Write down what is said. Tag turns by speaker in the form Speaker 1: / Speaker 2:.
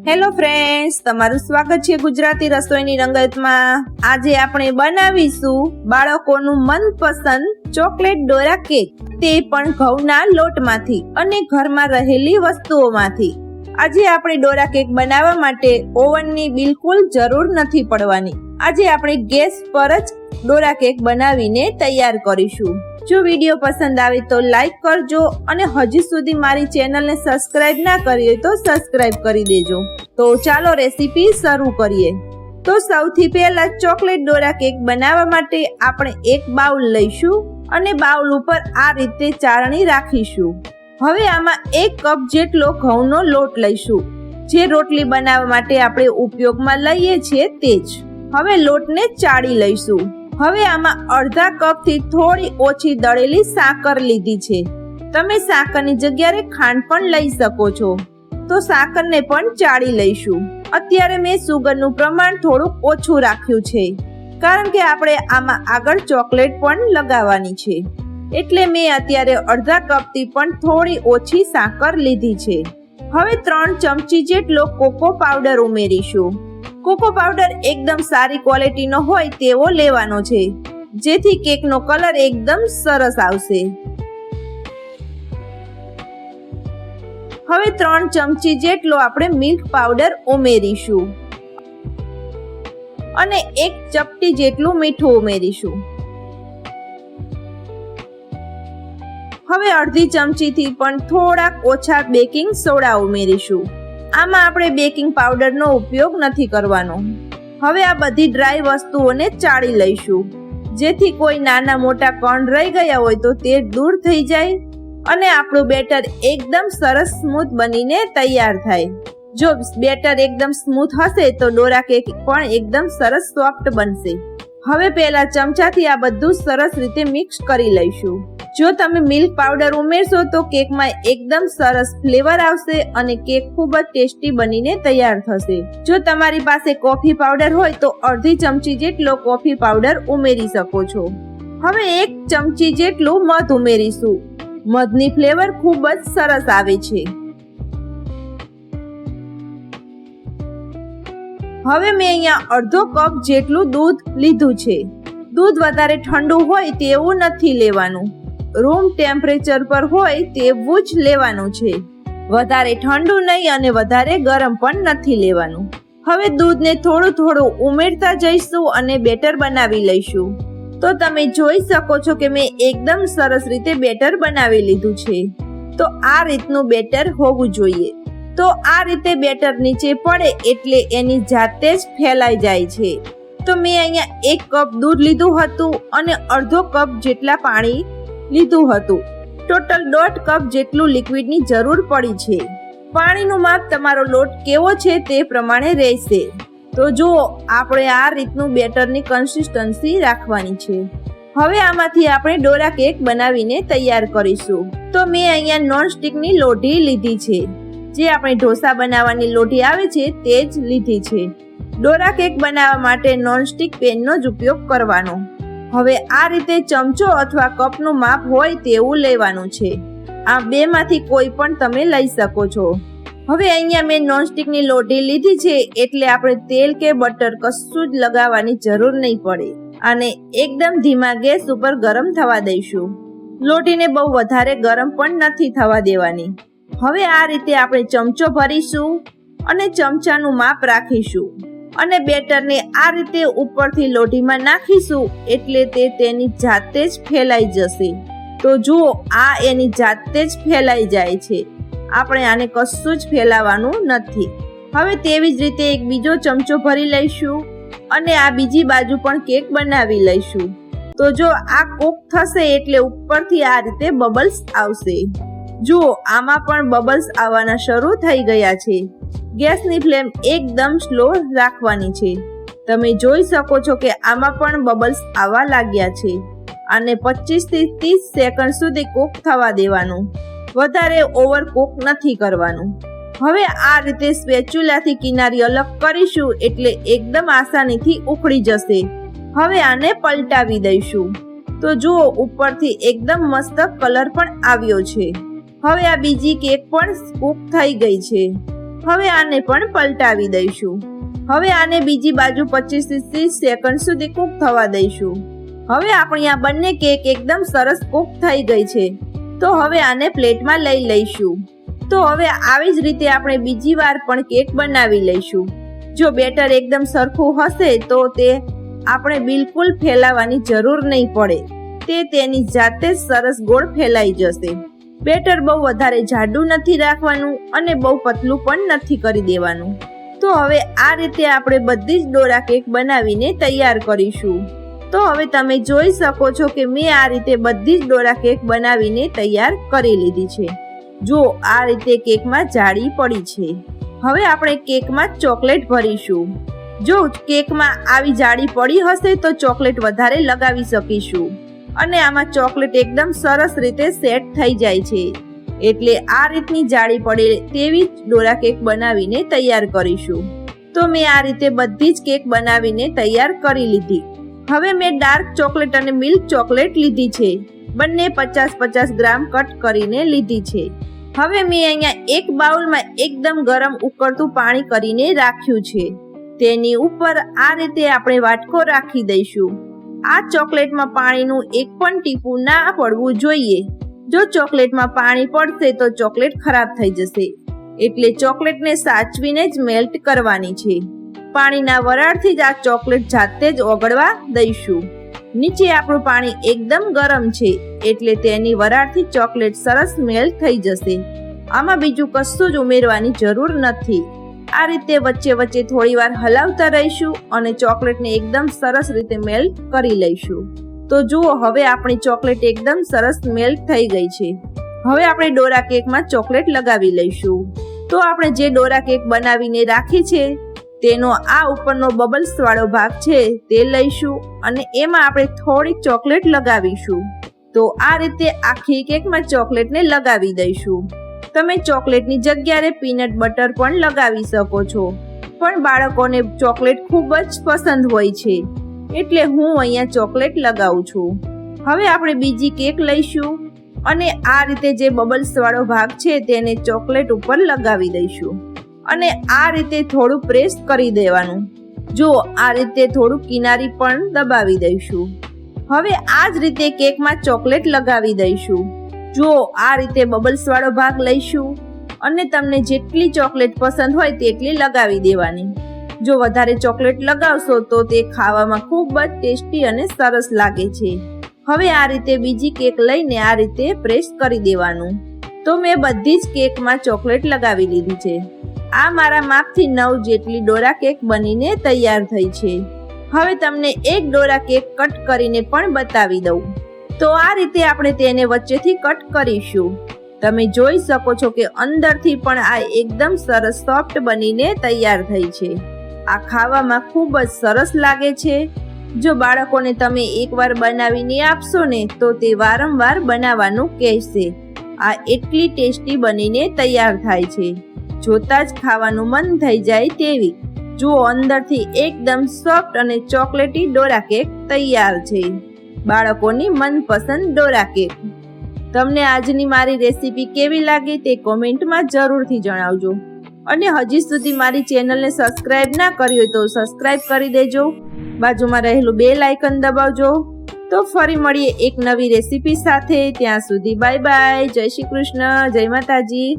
Speaker 1: Hello friends, તમારું સ્વાગત છે ગુજરાતી રસોઈની રંગતમાં। આજે આપણે બનાવીશું બાળકોનું મનપસંદ ચોકલેટ ડોરા કેક, તે પણ ઘઉંના લોટમાંથી અને ઘરમાં રહેલી વસ્તુઓમાંથી। આજે આપણે ડોરા કેક બનાવવા માટે ઓવનની બિલકુલ જરૂર નથી પડવાની। આજે આપણે ગેસ પર જ ડોરા કેક બનાવીને તૈયાર કરીશું। જો વિડીયો પસંદ આવે તો લાઈક કરજો અને હજી સુધી મારી ચેનલને સબસ્ક્રાઇબ ના કરી હોય તો સબસ્ક્રાઇબ કરી દેજો। તો ચાલો રેસીપી શરૂ કરીએ। તો સૌથી પહેલા ચોકલેટ ડોરા કેક બનાવવા માટે આપણે એક બાઉલ લઈશું અને બાઉલ ઉપર આ રીતે ચાળણી રાખીશું। હવે આમાં 1 કપ જેટલો ઘઉંનો લોટ લઈશું, જે રોટલી બનાવવા માટે આપણે ઉપયોગમાં લઈએ છીએ તે જ। હવે લોટને ચાળી લઈશું। હવે આમાં અડધા કપ થી થોડી ઓછી દળેલી સાકર લીધી છે। તમે સાકરની જગ્યાએ ખાંડ પણ લઈ શકો છો। તો સાકરને પણ ચાળી લઈશું। અત્યારે મેં સુગરનું પ્રમાણ થોડુંક ઓછું રાખ્યું છે, કારણ કે આપણે આમાં આગળ ચોકલેટ પણ લગાવવાની છે, એટલે મેં અત્યારે અડધા કપ થી પણ થોડી ઓછી સાકર લીધી છે। હવે 3 ચમચી જેટલો કોકો પાવડર ઉમેરીશું। કોકો પાવડર એકદમ સારી ક્વોલિટીનો હોય તેવો લેવાનો છે, જેથી કેકનો કલર એકદમ સરસ આવશે। હવે 3 ચમચી જેટલો આપણે મિલ્ક પાવડર ઉમેરીશું અને 1 ચપટી જેટલું મીઠું ઉમેરીશું। હવે અડધી ચમચી થી પણ થોડાક ઓછા બેકિંગ સોડા ઉમેરીશું। આમાં આપણે બેકિંગ પાવડરનો ઉપયોગ નથી કરવાનો। હવે આ બધી ડ્રાય વસ્તુઓને ચાળી લઈશું, જેથી કોઈ નાના મોટા કણ રહી ગયા હોય તો તે દૂર થઈ જાય અને આપણું બેટર એકદમ સરસ સ્મૂથ બનીને તૈયાર થાય। જો બેટર એકદમ સ્મૂથ હશે તો ડોરા કેક પણ એકદમ સરસ સોફ્ટ બનશે। હવે પહેલા ચમચાથી આ બધું સરસ રીતે મિક્સ કરી લઈશું। જો તમે મિલ્ક પાવડર ઉમેરશો તો કેકમાં એકદમ સરસ ફ્લેવર આવશે અને કેક ખૂબ જ ટેસ્ટી બનીને તૈયાર થશે। જો તમારી પાસે કોફી પાવડર હોય તો અડધી ચમચી જેટલો કોફી પાવડર ઉમેરી શકો છો। હવે 1 ચમચી જેટલું મધ ઉમેરીશું। મધની ફ્લેવર ખૂબ જ સરસ આવે છે। હવે મેં અહીંયા અડધો કપ જેટલું દૂધ લીધું છે। દૂધ વધારે ઠંડુ હોય તેવું નથી લેવાનું, રૂમ ટેમ્પરેચર પર હોય તેવું જ લેવાનું છે। વધારે ઠંડુ નહીં અને વધારે ગરમ પણ નથી લેવાનું। હવે દૂધને થોડું થોડું ઉમેરતા જઈશું અને બેટર બનાવી લઈશું। તો તમે જોઈ શકો છો કે મેં એકદમ સરસ રીતે બેટર બનાવી લીધું છે। તો આ રીતનું બેટર હોવું જોઈએ। તો આ રીતે બેટર નીચે પડે એટલે એની જાતે જ ફેલાઈ જાય છે। તો મેં અહીંયા 1 કપ દૂધ લીધું હતું અને અડધો કપ જેટલા પાણી લીધું હતું। ટોટલ 1.5 કપ જેટલું લિક્વિડની જરૂર પડી છે। પાણીનું માપ તમારો લોટ કેવો છે તે પ્રમાણે રહેશે। તો જુઓ, આપણે આ રીતનું બેટરની કન્સિસ્ટન્સી રાખવાની છે। હવે આમાંથી આપણે ડોરા કેક બનાવીને તૈયાર કરીશું। તો મેં અહીંયા નોન સ્ટિકની લોઢી લીધી છે, જે આપણે ઢોસા બનાવવાની લોઢી આવે છે તે જ લીધી છે। ડોરા કેક બનાવવા માટે નોન સ્ટિક પેનનો જ ઉપયોગ કરવાનો। હવે આ રીતે ચમચો અથવા કપનું માપ હોય તેવું લેવાનું છે। આ બેમાંથી કોઈ પણ તમે લઈ શકો છો। હવે અહીંયા મેં નોનસ્ટિકની લોઢી લીધી છે, એટલે આપણે તેલ કે બટર કશું જ લગાવવાની જરૂર નહીં પડે। આને એકદમ ધીમા ગેસ ઉપર ગરમ થવા દઈશું। લોઢીને બહુ વધારે ગરમ પણ નથી થવા દેવાની। હવે આ રીતે આપણે ચમચો ભરીશું અને ચમચાનું માપ રાખીશું અને બેટરને આ રીતે ઉપરથી લોઢીમાં નાખીશું, એટલે તે તેની જાતે જ ફેલાઈ જશે। તો જુઓ, આ એની જાતે જ ફેલાઈ જાય છે। આપણે આને કશું જ ફેલાવાનું નથી। હવે તેવી જ રીતે એક બીજો ચમચો ભરી લઈશું અને આ બીજી બાજુ પણ કેક બનાવી લઈશું। તો જો આ કૂક થશે એટલે ઉપરથી આ રીતે બબલ્સ આવશે। જુઓ, આમાં પણ બબલ્સ આવવાના શરૂ થઈ ગયા છે। ગેસની ફ્લેમ એકદમ સ્લો રાખવાની છે। તમે જોઈ શકો છો કે આમાં પણ બબલ્સ આવવા લાગ્યા છે। આને 25 થી 30 સેકન્ડ સુધી કૂક થવા દેવાનું, વધારે ઓવર કૂક નથી કરવાનું। હવે આ રીતે સ્પેચ્યુલાથી કિનારી અલગ કરીશું એટલે એકદમ આસાનીથી ઉખડી જશે। હવે આને પલટાવી દઈશું। તો જુઓ, ઉપરથી એકદમ મસ્ત કલર પણ આવ્યો છે। હવે આ બીજી કેક પણ કૂક થઈ ગઈ છે। હવે આને પણ પલટાવી દઈશું. હવે આને બીજી બાજુ 25 થી 30 સેકન્ડ સુધી કૂક થવા દઈશું. હવે આપણી આ બંને કેક એકદમ સરસ કૂક થઈ ગઈ છે. તો હવે આને પ્લેટમાં લઈ લઈશું. તો હવે આવી જ રીતે આપણે બીજી વાર પણ કેક બનાવી લઈશું. જો બેટર એકદમ સરખું હશે તો તે આપણે બિલકુલ ફેલાવવાની જરૂર નહીં પડે. તે તેની જાતે જ સરસ ગોળ ફેલાઈ જશે. બેટર બહુ વધારે જાડું નથી રાખવાનું અને બહુ પતલું પણ નથી કરી દેવાનું. તો હવે આ રીતે આપણે બધી જ ડોરા કેક બનાવીને તૈયાર કરીશું. તો હવે તમે જોઈ શકો છો કે મેં આ રીતે બધી જ ડોરા કેક બનાવીને તૈયાર કરી લીધી છે. જો આ રીતે કેકમાં જાળી પડી છે. હવે આપણે કેકમાં ચોકલેટ ભરીશું. જો કેકમાં આવી જાળી પડી હશે તો ચોકલેટ વધારે લગાવી શકીશું અને આમાં ચોકલેટ એકદમ સરસ રીતે સેટ થઈ જાય છે. એટલે આ રીતની જાળી પડે તેવી જ ડોરા કેક બનાવીને તૈયાર કરીશું. તો મેં આ રીતે બધી જ કેક બનાવીને તૈયાર કરી લીધી. હવે મેં ડાર્ક ચોકલેટ અને મિલ્ક ચોકલેટ લીધી છે. બંને 50-50 ગ્રામ કટ કરીને લીધી છે. હવે મેં અહીંયા એક બાઉલમાં એકદમ ગરમ ઉકળતું પાણી કરીને રાખ્યું છે. તેની ઉપર આ રીતે આપણે વાટકો રાખી દઈશું. આ ચોકલેટમાં પાણીનું એક પણ ટીપું ના પડવું જોઈએ. જો ચોકલેટમાં પાણી પડશે તો ચોકલેટ ખરાબ થઈ જશે. એટલે ચોકલેટને સાચવીને જ મેલ્ટ કરવાની છે. પાણીના વરાળથી જ આ ચોકલેટ જાતે જ ઓગળવા દઈશું. નીચે આપણું પાણી એકદમ ગરમ છે એટલે તેની વરાળથી ચોકલેટ સરસ મેલ્ટ થઈ જશે. આમાં બીજું કશું જ ઉમેરવાની જરૂર નથી. આ રીતે વચ્ચે વચ્ચે થોડીવાર હલાવતા રહીશું અને ચોકલેટને એકદમ સરસ રીતે મેલ્ટ કરી લઈશું. તો જુઓ હવે આપણી ચોકલેટ એકદમ સરસ મેલ્ટ થઈ ગઈ છે. હવે આપણે ડોરા કેકમાં ચોકલેટ લગાવી લઈશું. તો આપણે જે ડોરા કેક બનાવીને રાખી છે તેનો આ ઉપરનો બબલ્સ વાળો ભાગ છે તે લઈશું અને એમાં આપણે થોડીક ચોકલેટ લગાવીશું. તો આ રીતે આખી કેકમાં ચોકલેટને લગાવી દઈશું. તમે ચોકલેટની જગ્યાએ પીનટ બટર પણ લગાવી શકો છો, પણ બાળકોને ચોકલેટ ખૂબ જ પસંદ હોય છે એટલે હું અહીંયા ચોકલેટ લગાવું છું. હવે આપણે બીજી કેક લઈશું અને આ રીતે જે બબલ્સ વાળો ભાગ છે તેને ચોકલેટ ઉપર લગાવી દઈશું અને આ રીતે થોડું પ્રેસ કરી દેવાનું. જો આ રીતે થોડું કિનારી પણ દબાવી દઈશું. હવે આ જ રીતે કેકમાં ચોકલેટ લગાવી દઈશું. જો આ રીતે બબલ્સ વાળો ભાગ લઈશું અને તમને જેટલી ચોકલેટ પસંદ હોય તેટલી લગાવી દેવાની. જો વધારે ચોકલેટ લગાવશો તો તે ખાવામાં ખૂબ જ ટેસ્ટી અને સરસ લાગે છે. હવે આ રીતે બીજી કેક લઈને આ રીતે પ્રેસ કરી દેવાનું. તો મેં બધી જ કેકમાં ચોકલેટ લગાવી લીધી છે. આ મારા માપથી 9 જેટલી ડોરા કેક બનીને તૈયાર થઈ છે. હવે તમને એક ડોરા કેક કટ કરીને પણ બતાવી દઉં. તો આ રીતે આપણે તેને વચ્ચેથી કટ કરીશું. તમે જોઈ શકો છો કે અંદરથી પણ આ એકદમ સરસ સોફ્ટ બનીને તૈયાર થઈ છે. આ ખાવામાં ખૂબ જ સરસ લાગે છે. જો બાળકોને તમે એકવાર બનાવીને આપશો ને તો તે વારંવાર બનાવવાનું કહેશે. આ એટલી ટેસ્ટી બનીને તૈયાર થાય છે, જોતા જ ખાવાનું મન થઈ જાય તેવી. જુઓ અંદરથી એકદમ સોફ્ટ અને ચોકલેટી ડોરા કેક તૈયાર છે. બાળકોની મનપસંદ ડોરા કેક. તમને આજની મારી રેસીપી કેવી લાગી તે કોમેન્ટમાં જરૂરથી જણાવજો. અને હજી સુધી મારી ચેનલને સબસ્ક્રાઇબ ના કરી હોય તો સબસ્ક્રાઇબ કરી દેજો. બાજુમાં રહેલું બેલ આઇકન દબાવજો. તો ફરી મળીએ એક નવી રેસીપી સાથે. ત્યાં સુધી બાય બાય. જય શ્રી કૃષ્ણ. જય માતાજી.